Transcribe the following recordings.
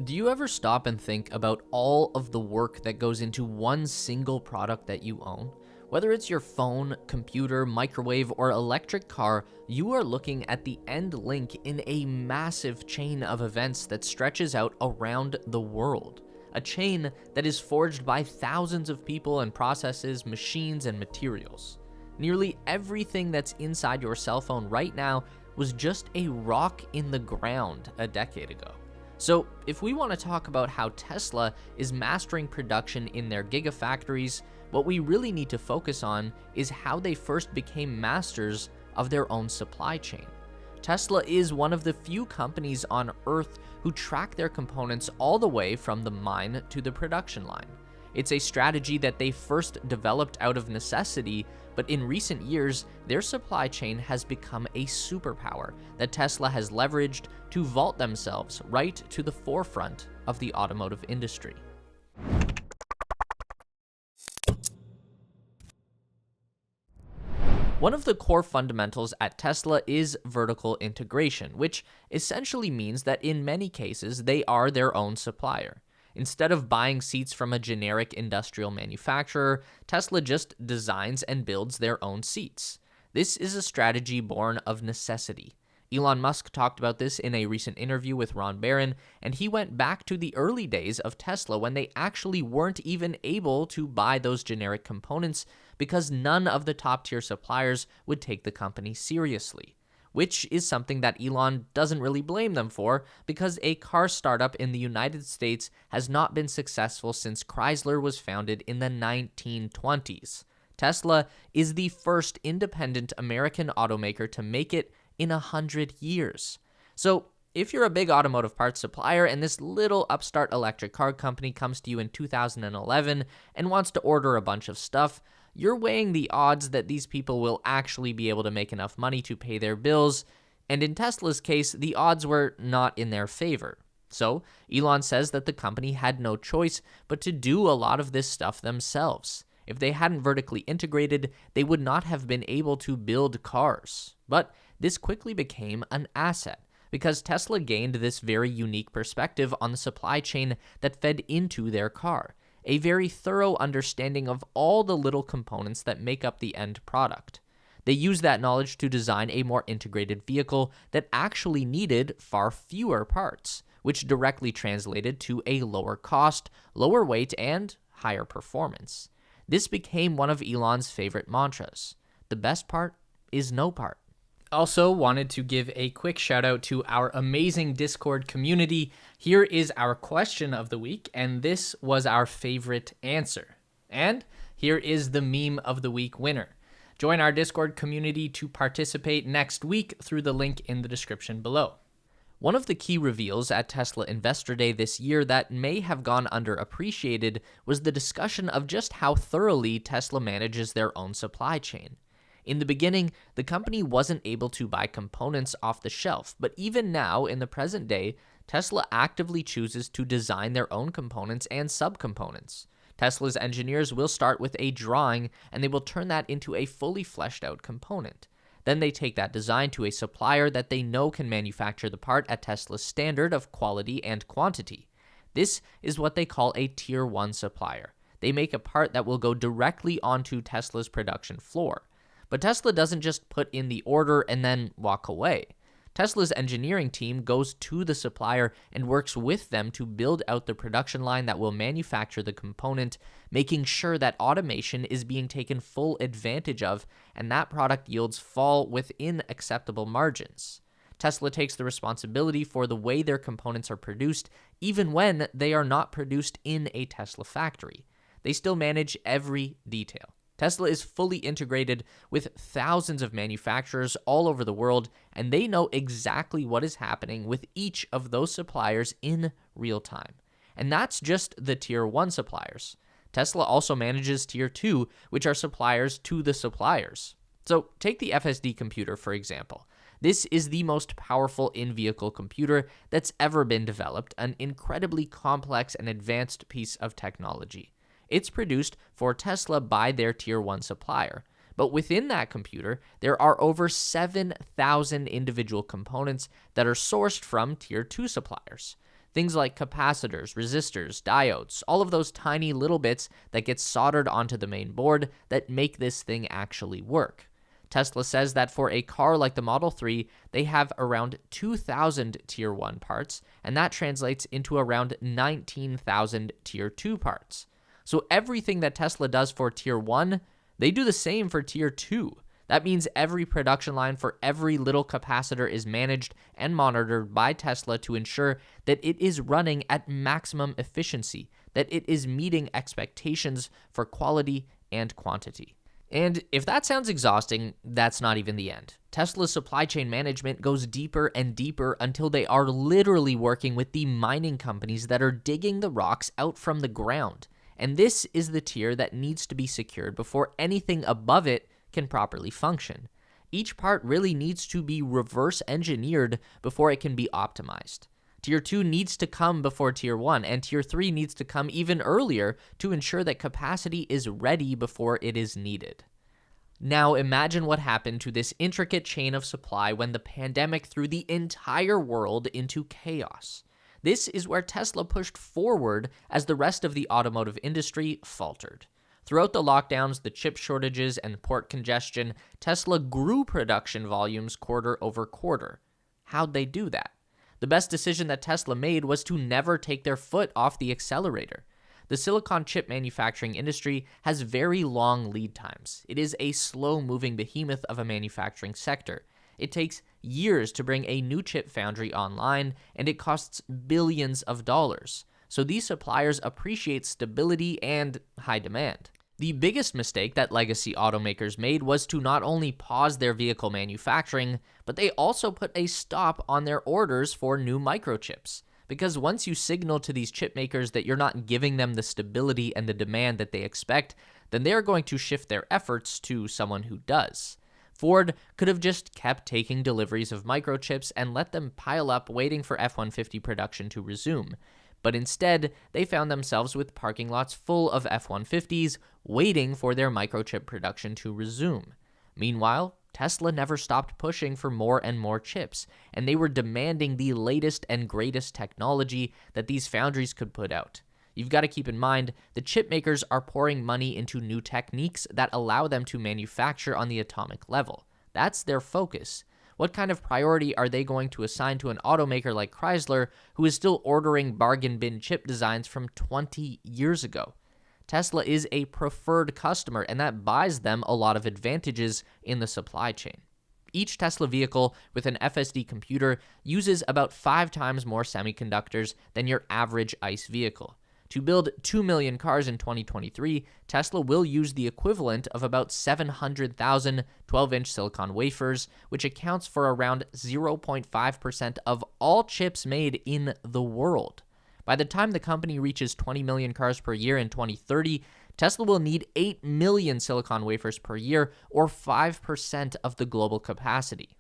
Do you ever stop and think about all of the work that goes into one single product that you own? Whether it's your phone, computer, microwave, or electric car, you are looking at the end link in a massive chain of events that stretches out around the world. A chain that is forged by thousands of people and processes, machines, and materials. Nearly everything that's inside your cell phone right now was just a rock in the ground a decade ago. So, if we want to talk about how Tesla is mastering production in their gigafactories, what we really need to focus on is how they first became masters of their own supply chain. Tesla is one of the few companies on Earth who track their components all the way from the mine to the production line. It's a strategy that they first developed out of necessity, but in recent years, their supply chain has become a superpower that Tesla has leveraged to vault themselves right to the forefront of the automotive industry. One of the core fundamentals at Tesla is vertical integration, which essentially means that in many cases, they are their own supplier. Instead of buying seats from a generic industrial manufacturer, Tesla just designs and builds their own seats. This is a strategy born of necessity. Elon Musk talked about this in a recent interview with Ron Barron, and he went back to the early days of Tesla when they actually weren't even able to buy those generic components because none of the top-tier suppliers would take the company seriously. Which is something that Elon doesn't really blame them for, because a car startup in the United States has not been successful since Chrysler was founded in the 1920s. Tesla is the first independent American automaker to make it in 100 years. So, if you're a big automotive parts supplier and this little upstart electric car company comes to you in 2011 and wants to order a bunch of stuff, you're weighing the odds that these people will actually be able to make enough money to pay their bills, and in Tesla's case, the odds were not in their favor. So, Elon says that the company had no choice but to do a lot of this stuff themselves. If they hadn't vertically integrated, they would not have been able to build cars. But this quickly became an asset, because Tesla gained this very unique perspective on the supply chain that fed into their car. A very thorough understanding of all the little components that make up the end product. They used that knowledge to design a more integrated vehicle that actually needed far fewer parts, which directly translated to a lower cost, lower weight, and higher performance. This became one of Elon's favorite mantras. The best part is no part. Also wanted to give a quick shout out to our amazing Discord community. Here is our question of the week, and this was our favorite answer. And here is the meme of the week winner. Join our Discord community to participate next week through the link in the description below. One of the key reveals at Tesla Investor Day this year that may have gone underappreciated was the discussion of just how thoroughly Tesla manages their own supply chain. In the beginning, the company wasn't able to buy components off the shelf, but even now, in the present day, Tesla actively chooses to design their own components and subcomponents. Tesla's engineers will start with a drawing, and they will turn that into a fully fleshed out component. Then they take that design to a supplier that they know can manufacture the part at Tesla's standard of quality and quantity. This is what they call a Tier 1 supplier. They make a part that will go directly onto Tesla's production floor. But Tesla doesn't just put in the order and then walk away. Tesla's engineering team goes to the supplier and works with them to build out the production line that will manufacture the component, making sure that automation is being taken full advantage of and that product yields fall within acceptable margins. Tesla takes the responsibility for the way their components are produced, even when they are not produced in a Tesla factory. They still manage every detail. Tesla is fully integrated with thousands of manufacturers all over the world, and they know exactly what is happening with each of those suppliers in real time. And that's just the Tier 1 suppliers. Tesla also manages Tier 2, which are suppliers to the suppliers. So take the FSD computer, for example. This is the most powerful in-vehicle computer that's ever been developed, an incredibly complex and advanced piece of technology. It's produced for Tesla by their Tier 1 supplier. But within that computer, there are over 7,000 individual components that are sourced from Tier 2 suppliers. Things like capacitors, resistors, diodes, all of those tiny little bits that get soldered onto the main board that make this thing actually work. Tesla says that for a car like the Model 3, they have around 2,000 Tier 1 parts, and that translates into around 19,000 Tier 2 parts. So everything that Tesla does for Tier 1, they do the same for Tier 2. That means every production line for every little capacitor is managed and monitored by Tesla to ensure that it is running at maximum efficiency, that it is meeting expectations for quality and quantity. And if that sounds exhausting, that's not even the end. Tesla's supply chain management goes deeper and deeper until they are literally working with the mining companies that are digging the rocks out from the ground. And this is the tier that needs to be secured before anything above it can properly function. Each part really needs to be reverse engineered before it can be optimized. Tier 2 needs to come before Tier 1, and Tier 3 needs to come even earlier to ensure that capacity is ready before it is needed. Now imagine what happened to this intricate chain of supply when the pandemic threw the entire world into chaos. This is where Tesla pushed forward as the rest of the automotive industry faltered. Throughout the lockdowns, the chip shortages, and port congestion, Tesla grew production volumes quarter over quarter. How'd they do that? The best decision that Tesla made was to never take their foot off the accelerator. The silicon chip manufacturing industry has very long lead times. It is a slow-moving behemoth of a manufacturing sector. It takes years to bring a new chip foundry online, and it costs billions of dollars. So these suppliers appreciate stability and high demand. The biggest mistake that legacy automakers made was to not only pause their vehicle manufacturing, but they also put a stop on their orders for new microchips. Because once you signal to these chip makers that you're not giving them the stability and the demand that they expect, then they're going to shift their efforts to someone who does. Ford could have just kept taking deliveries of microchips and let them pile up waiting for F-150 production to resume. But instead, they found themselves with parking lots full of F-150s waiting for their microchip production to resume. Meanwhile, Tesla never stopped pushing for more and more chips, and they were demanding the latest and greatest technology that these foundries could put out. You've got to keep in mind, the chip makers are pouring money into new techniques that allow them to manufacture on the atomic level. That's their focus. What kind of priority are they going to assign to an automaker like Chrysler, who is still ordering bargain bin chip designs from 20 years ago? Tesla is a preferred customer, and that buys them a lot of advantages in the supply chain. Each Tesla vehicle with an FSD computer uses about 5 times more semiconductors than your average ICE vehicle. To build 2 million cars in 2023, Tesla will use the equivalent of about 700,000 12-inch silicon wafers, which accounts for around 0.5% of all chips made in the world. By the time the company reaches 20 million cars per year in 2030, Tesla will need 8 million silicon wafers per year, or 5% of the global capacity.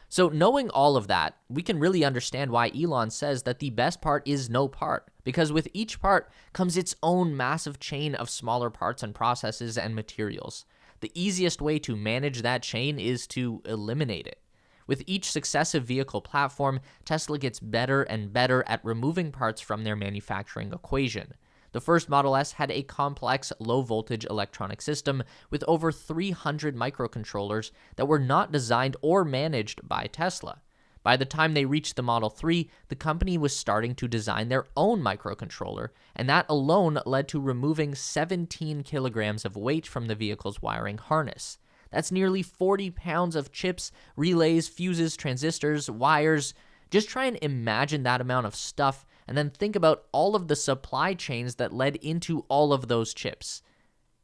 So knowing all of that, we can really understand why Elon says that the best part is no part, because with each part comes its own massive chain of smaller parts and processes and materials. The easiest way to manage that chain is to eliminate it. With each successive vehicle platform, Tesla gets better and better at removing parts from their manufacturing equation. The first Model S had a complex low-voltage electronic system with over 300 microcontrollers that were not designed or managed by Tesla. By the time they reached the Model 3, the company was starting to design their own microcontroller, and that alone led to removing 17 kilograms of weight from the vehicle's wiring harness. That's nearly 40 pounds of chips, relays, fuses, transistors, wires. Just try and imagine that amount of stuff, and then think about all of the supply chains that led into all of those chips.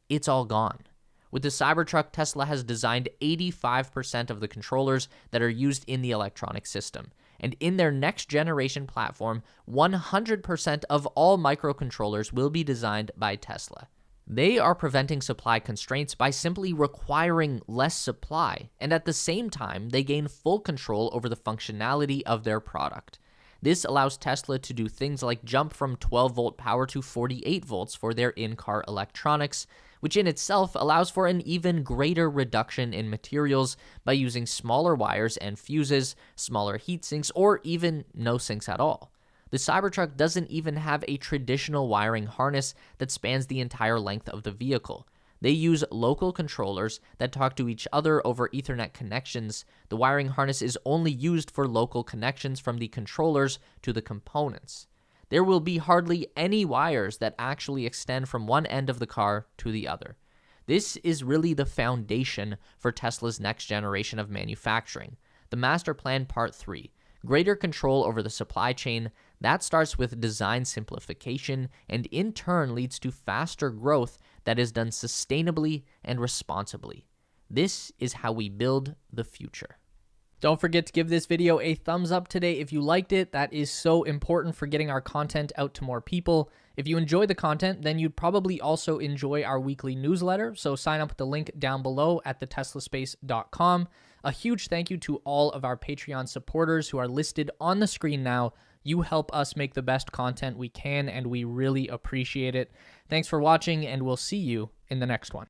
It's all gone. With the Cybertruck, Tesla has designed 85% of the controllers that are used in the electronic system. And in their next generation platform, 100% of all microcontrollers will be designed by Tesla. They are preventing supply constraints by simply requiring less supply, and at the same time, they gain full control over the functionality of their product. This allows Tesla to do things like jump from 12-volt power to 48 volts for their in-car electronics, which in itself allows for an even greater reduction in materials by using smaller wires and fuses, smaller heat sinks, or even no sinks at all. The Cybertruck doesn't even have a traditional wiring harness that spans the entire length of the vehicle. They use local controllers that talk to each other over Ethernet connections. The wiring harness is only used for local connections from the controllers to the components. There will be hardly any wires that actually extend from one end of the car to the other. This is really the foundation for Tesla's next generation of manufacturing. The Master Plan Part 3, greater control over the supply chain, that starts with design simplification and in turn leads to faster growth that is done sustainably and responsibly. This is how we build the future. Don't forget to give this video a thumbs up today if you liked it. That is so important for getting our content out to more people. If you enjoy the content, then you'd probably also enjoy our weekly newsletter, so sign up with the link down below at theteslaspace.com. A huge thank you to all of our Patreon supporters who are listed on the screen now. You help us make the best content we can, and we really appreciate it. Thanks for watching, and we'll see you in the next one.